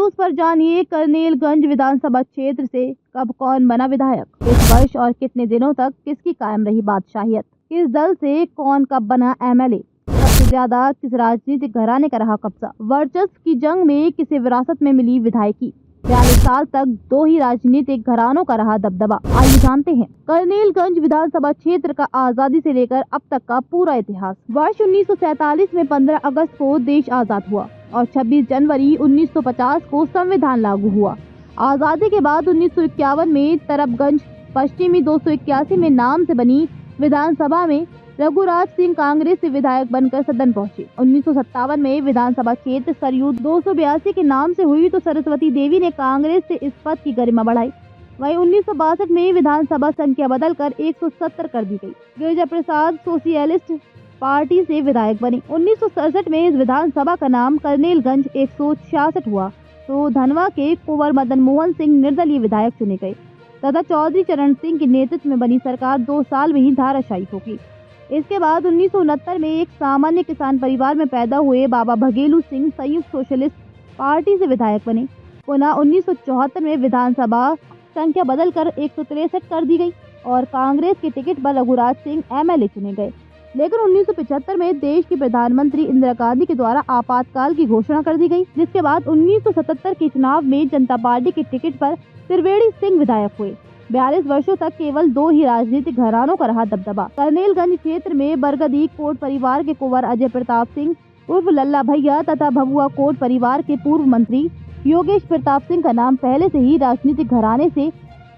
News पर जानिए करनेलगंज विधानसभा क्षेत्र से कब कौन बना विधायक, किस वर्ष और कितने दिनों तक किसकी कायम रही बादशाहियत, किस दल से कौन कब बना एमएलए, सबसे ज्यादा किस राजनीतिक घराने का रहा कब्जा, वर्चस्व की जंग में किसे विरासत में मिली विधायकी, 42 साल तक दो ही राजनीतिक घरानों का रहा दबदबा। आइए जानते हैं करनेलगंज विधानसभा क्षेत्र का आजादी से लेकर अब तक का पूरा इतिहास। वर्ष 1947 में 15 अगस्त को देश आजाद हुआ और 26 जनवरी 1950 को संविधान लागू हुआ। आजादी के बाद 1951 में तरबगंज पश्चिमी 281 में नाम से बनी विधानसभा में रघुराज सिंह कांग्रेस से विधायक बनकर सदन पहुंचे। 1957 में विधानसभा क्षेत्र सरयू 282 के नाम से हुई तो सरस्वती देवी ने कांग्रेस से इस पद की गरिमा बढ़ाई। वहीं 1962 में विधानसभा संख्या बदलकर 170 कर दी गई। गिरिजा प्रसाद सोशलिस्ट पार्टी से विधायक बने। 1967 में इस विधानसभा का नाम करनेलगंज 166 हुआ तो धनवा के कुंवर मदन मोहन सिंह निर्दलीय विधायक चुने गए तथा चौधरी चरण सिंह के नेतृत्व में बनी सरकार 2 साल में ही धाराशायी होगी। इसके बाद 1969 में एक सामान्य किसान परिवार में पैदा हुए बाबा भगेलू सिंह संयुक्त सोशलिस्ट पार्टी से विधायक बने। पुनः 1974 में विधानसभा संख्या बदलकर 163 कर दी गई और कांग्रेस के टिकट पर रघुराज सिंह एमएलए चुने गए। लेकिन 1975 में देश की प्रधानमंत्री इंदिरा गांधी के द्वारा आपातकाल की घोषणा कर दी गई, जिसके बाद 1977 के चुनाव में जनता पार्टी के टिकट पर त्रिवेणी सिंह विधायक हुए। 42 वर्षों तक केवल 2 ही राजनीतिक घरानों का रहा दबदबा। करनेलगंज क्षेत्र में बरगदी कोट परिवार के कुंवर अजय प्रताप सिंह उर्फ लल्ला भैया तथा भभुआ कोट परिवार के पूर्व मंत्री योगेश प्रताप सिंह का नाम पहले से ही राजनीतिक घराने से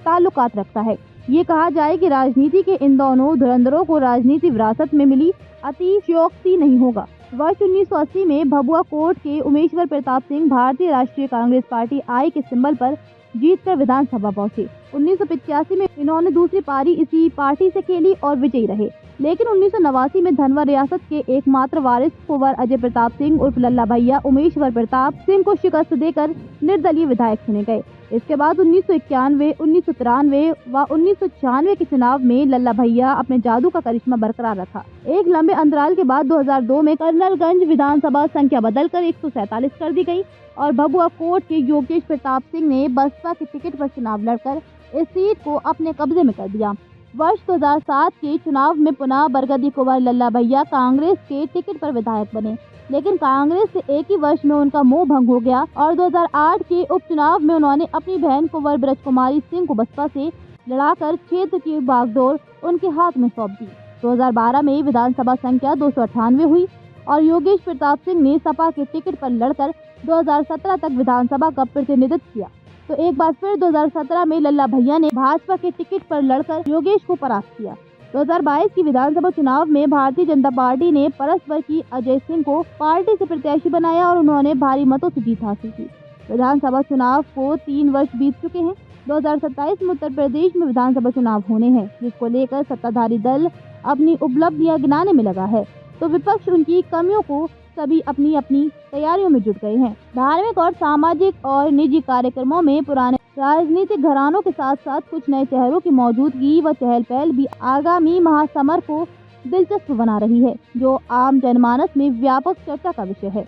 ताल्लुकात रखता है। ये कहा जाए कि राजनीति के इन दोनों धुरंधरों को राजनीति विरासत में मिली अतिशयोक्ति नहीं होगा। वर्ष 1980 में भभुआ कोट के उमेश्वर प्रताप सिंह भारतीय राष्ट्रीय कांग्रेस पार्टी आई के सिंबल पर जीतकर विधानसभा पहुंचे। 1985 में इन्होंने दूसरी पारी इसी पार्टी से खेली और विजयी रहे। लेकिन 1989 में धनवा रियासत के एकमात्र वारिस कुंवर अजय प्रताप सिंह उर्फ लल्ला भैया उमेश्वर प्रताप सिंह को शिकस्त देकर निर्दलीय विधायक चुने गए। इसके बाद 1991, 1993 व 1996 के चुनाव में लल्ला भैया अपने जादू का करिश्मा बरकरार रखा। एक लंबे अंतराल के बाद 2002 में करनेलगंज विधानसभा संख्या बदलकर 147 कर दी गई और भभुआ कोट के योगेश प्रताप सिंह ने बसपा के टिकट पर चुनाव लड़कर इस सीट को अपने कब्जे में कर दिया। वर्ष 2007 के चुनाव में पुनः बरगदी कुंवर लल्ला भैया कांग्रेस के टिकट पर विधायक बने, लेकिन कांग्रेस से एक ही वर्ष में उनका मोह भंग हो गया और 2008 के उपचुनाव में उन्होंने अपनी बहन कुंवर ब्रज कुमारी सिंह को बसपा से लड़ाकर क्षेत्र की बागडोर उनके हाथ में सौंप दी। 2012 में विधानसभा संख्या 298 हुई और योगेश प्रताप सिंह ने सपा के टिकट पर लड़कर 2017 तक विधानसभा का प्रतिनिधित्व किया। तो एक बार फिर 2017 में लल्ला भैया ने भाजपा के टिकट पर लड़कर योगेश को परास्त किया। 2022 की विधानसभा चुनाव में भारतीय जनता पार्टी ने परस्पर की अजय सिंह को पार्टी से प्रत्याशी बनाया और उन्होंने भारी मतों से जीत हासिल की। विधानसभा चुनाव को 3 वर्ष बीत चुके हैं। 2027 में उत्तर प्रदेश में विधानसभा चुनाव होने हैं, जिसको लेकर सत्ताधारी दल अपनी उपलब्धियां गिनाने में लगा है तो विपक्ष उनकी कमियों को सभी अपनी अपनी तैयारियों में जुट गए हैं। धार्मिक और सामाजिक और निजी कार्यक्रमों में पुराने राजनीतिक घरानों के साथ साथ कुछ नए चेहरों की मौजूदगी व चहल पहल भी आगामी महासमर को दिलचस्प बना रही है, जो आम जनमानस में व्यापक चर्चा का विषय है।